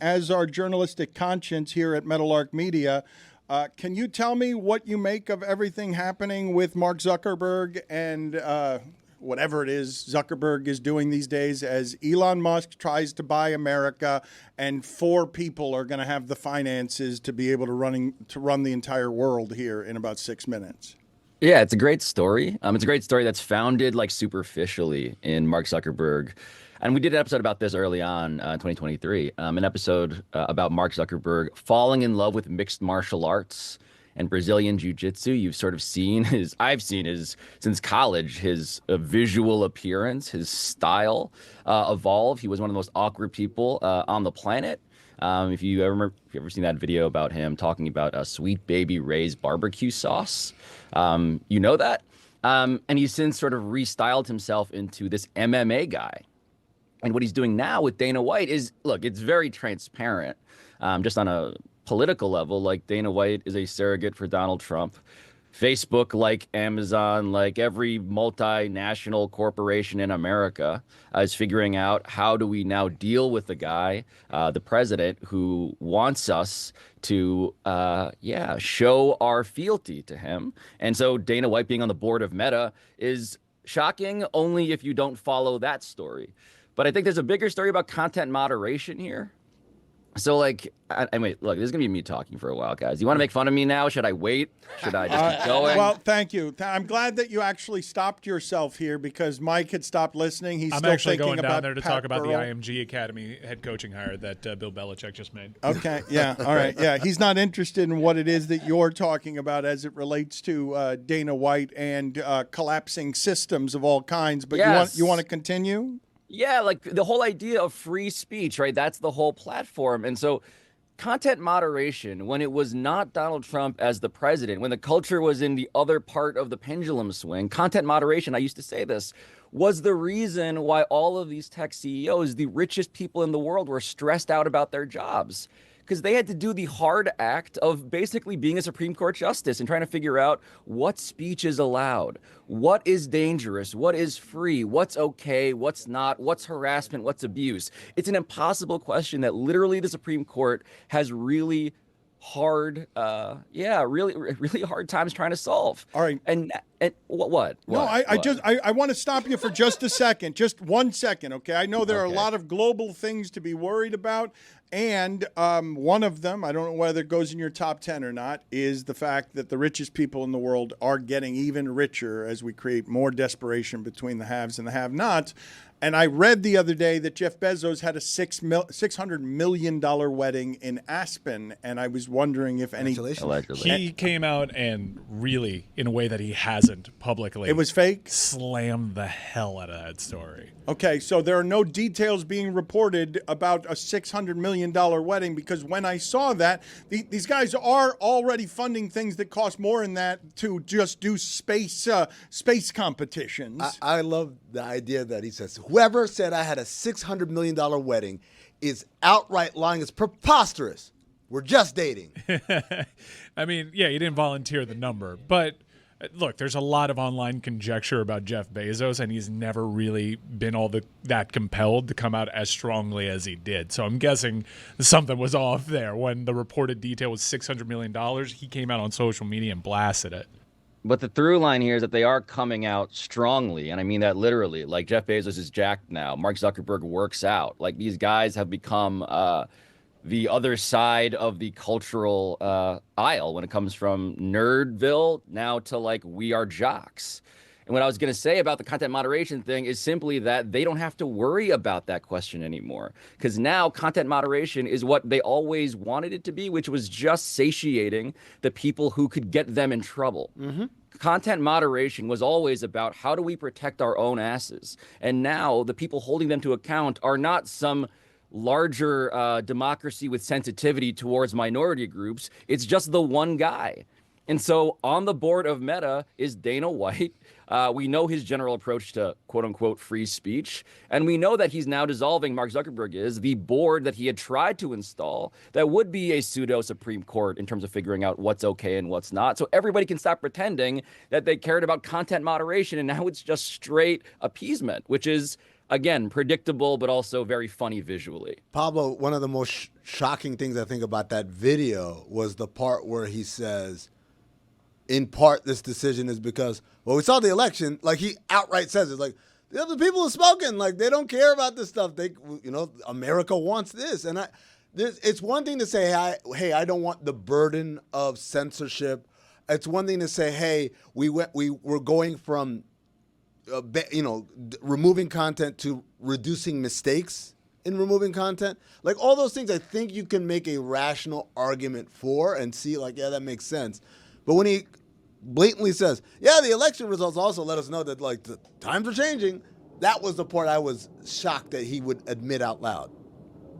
as our journalistic conscience here at Meadowlark Media, can you tell me what you make of everything happening with Mark Zuckerberg and whatever it is Zuckerberg is doing these days as Elon Musk tries to buy America and 4 people are going to have the finances to be able to run the entire world here in about 6 minutes? Yeah, it's a great story. It's a great story that's founded like superficially in Mark Zuckerberg. And we did an episode about this early on in 2023, an episode about Mark Zuckerberg falling in love with mixed martial arts and Brazilian jiu-jitsu. You've sort of seen I've seen his, since college, his visual appearance, his style evolve. He was one of the most awkward people on the planet. If you ever seen that video about him talking about Sweet Baby Ray's barbecue sauce, you know that. And he's since sort of restyled himself into this MMA guy. And what he's doing now with Dana White is, look, it's very transparent, just on a political level. Like, Dana White is a surrogate for Donald Trump. Facebook, like Amazon, like every multinational corporation in America, is figuring out how do we now deal with the guy, the president, who wants us to, show our fealty to him. And so Dana White being on the board of Meta is shocking only if you don't follow that story. But I think there's a bigger story about content moderation here. So, like, wait, look, this is going to be me talking for a while, guys. You want to make fun of me now? Should I wait? Should I just keep going? Well, thank you. I'm glad that you actually stopped yourself here because Mike had stopped listening. He's still actually thinking going down about there to Pat talk about Burrell. the IMG Academy head coaching hire that Bill Belichick just made. Okay, yeah, all right, yeah. He's not interested in what it is that you're talking about as it relates to Dana White and collapsing systems of all kinds. But yes. you want to continue? Yeah, like the whole idea of free speech, right? That's the whole platform. And so content moderation, when it was not Donald Trump as the president, when the culture was in the other part of the pendulum swing, content moderation, I used to say this, was the reason why all of these tech CEOs, the richest people in the world, were stressed out about their jobs. Because they had to do the hard act of basically being a Supreme Court justice and trying to figure out what speech is allowed, what is dangerous, what is free, what's okay, what's not, what's harassment, what's abuse. It's an impossible question that literally the Supreme Court has really hard, really hard times trying to solve. All right. And what? No, I want to stop you for just a second, just 1 second, okay? I know there are a lot of global things to be worried about, and one of them, I don't know whether it goes in your top 10 or not, is the fact that the richest people in the world are getting even richer as we create more desperation between the haves and the have-nots. And I read the other day that Jeff Bezos had a $600 million wedding in Aspen, and I was wondering if any... Allegedly. He came out and really, in a way that he hasn't publicly... It was fake? Slammed the hell out of that story. Okay, so there are no details being reported about a $600 million wedding, because when I saw that, these guys are already funding things that cost more than that to just do space competitions. I love the idea that he says, whoever said I had a $600 million wedding is outright lying. It's preposterous. We're just dating. I mean, yeah, he didn't volunteer the number, but look, there's a lot of online conjecture about Jeff Bezos, and he's never really been that compelled to come out as strongly as he did. So I'm guessing something was off there. When the reported detail was $600 million, he came out on social media and blasted it. But the through line here is that they are coming out strongly, and I mean that literally. Like, Jeff Bezos is jacked now. Mark Zuckerberg works out. Like, these guys have become the other side of the cultural aisle when it comes from Nerdville now to, like, we are jocks. And what I was going to say about the content moderation thing is simply that they don't have to worry about that question anymore. Because now content moderation is what they always wanted it to be, which was just satiating the people who could get them in trouble. Mm-hmm. Content moderation was always about how do we protect our own asses. And now the people holding them to account are not some larger democracy with sensitivity towards minority groups. It's just the one guy. And so on the board of Meta is Dana White. We know his general approach to quote unquote free speech. And we know that he's now dissolving, Mark Zuckerberg is, the board that he had tried to install that would be a pseudo Supreme Court in terms of figuring out what's okay and what's not. So everybody can stop pretending that they cared about content moderation. And now it's just straight appeasement, which is, again, predictable, but also very funny visually. Pablo, one of the most shocking things I think about that video was the part where he says, in part, this decision is because, well, we saw the election. Like, he outright says it. Like, the people are smoking. Like, they don't care about this stuff. They, America wants this. And it's one thing to say, hey, I don't want the burden of censorship. It's one thing to say, hey, we're going from, removing content to reducing mistakes in removing content. Like, all those things, I think you can make a rational argument for and see, like, yeah, that makes sense. But when he blatantly says, yeah, the election results also let us know that, like, the times are changing, that was the part I was shocked that he would admit out loud.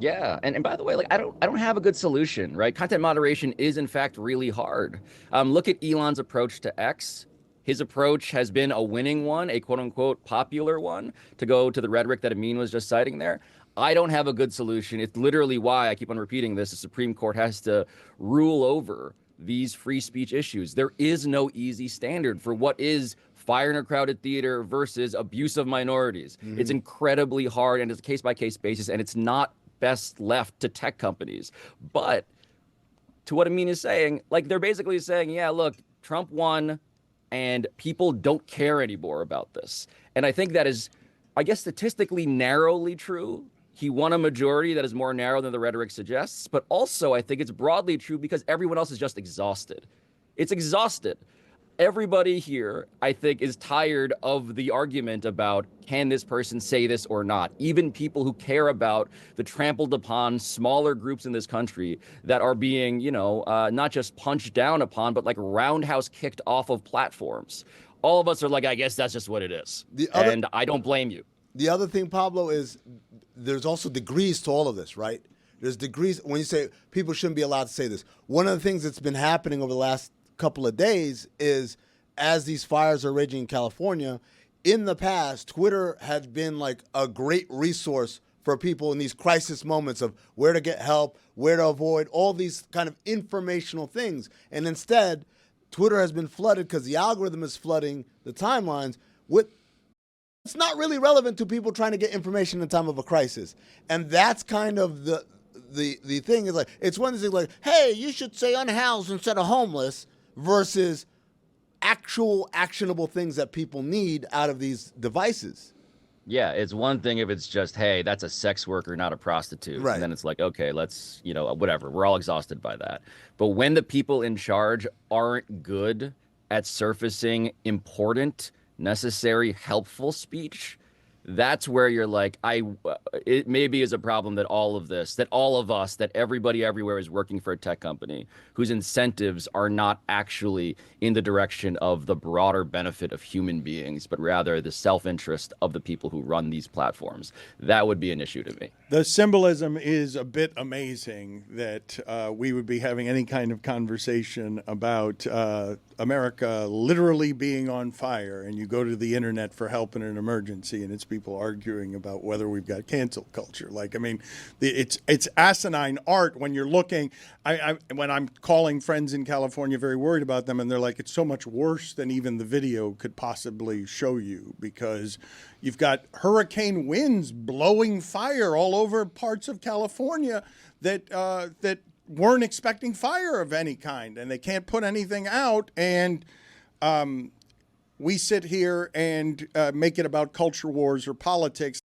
Yeah, and by the way, like I don't have a good solution, right? Content moderation is in fact really hard. Look at Elon's approach to X. His approach has been a winning one, a quote unquote popular one, to go to the rhetoric that Amin was just citing there. I don't have a good solution. It's literally why I keep on repeating this. The Supreme Court has to rule over these free speech issues. There is no easy standard for what is fire in a crowded theater versus abuse of minorities. Mm-hmm. It's incredibly hard, and it's a case-by-case basis, and it's not best left to tech companies. But to what Amin is saying, like, they're basically saying, yeah, look, Trump won and people don't care anymore about this. And I think that is, I guess, statistically narrowly true. He won a majority that is more narrow than the rhetoric suggests. But also, I think it's broadly true because everyone else is just exhausted. It's exhausted. Everybody here, I think, is tired of the argument about can this person say this or not. Even people who care about the trampled upon smaller groups in this country that are being, not just punched down upon, but like roundhouse kicked off of platforms. All of us are like, I guess that's just what it is. And I don't blame you. The other thing, Pablo, is there's also degrees to all of this, right? There's degrees. When you say people shouldn't be allowed to say this, one of the things that's been happening over the last couple of days is, as these fires are raging in California, in the past, Twitter had been like a great resource for people in these crisis moments of where to get help, where to avoid, all these kind of informational things. And instead, Twitter has been flooded because the algorithm is flooding the timelines with it's not really relevant to people trying to get information in time of a crisis. And that's kind of the thing is like, it's one of these things like, hey, you should say unhoused instead of homeless, versus actual actionable things that people need out of these devices. Yeah, it's one thing if it's just, hey, that's a sex worker, not a prostitute. Right. And then it's like, okay, let's, whatever. We're all exhausted by that. But when the people in charge aren't good at surfacing important, necessary, helpful speech, that's where you're like, it maybe is a problem that all of this, that all of us, that everybody everywhere is working for a tech company whose incentives are not actually in the direction of the broader benefit of human beings, but rather the self-interest of the people who run these platforms. That would be an issue to me. The symbolism is a bit amazing that we would be having any kind of conversation about America literally being on fire, and you go to the internet for help in an emergency, and it's people arguing about whether we've got cancel culture. Like, I mean, it's asinine art when you're looking. When I'm calling friends in California, very worried about them, and they're like, it's so much worse than even the video could possibly show you, because you've got hurricane winds blowing fire all over parts of California that weren't expecting fire of any kind, and they can't put anything out. And we sit here and make it about culture wars or politics.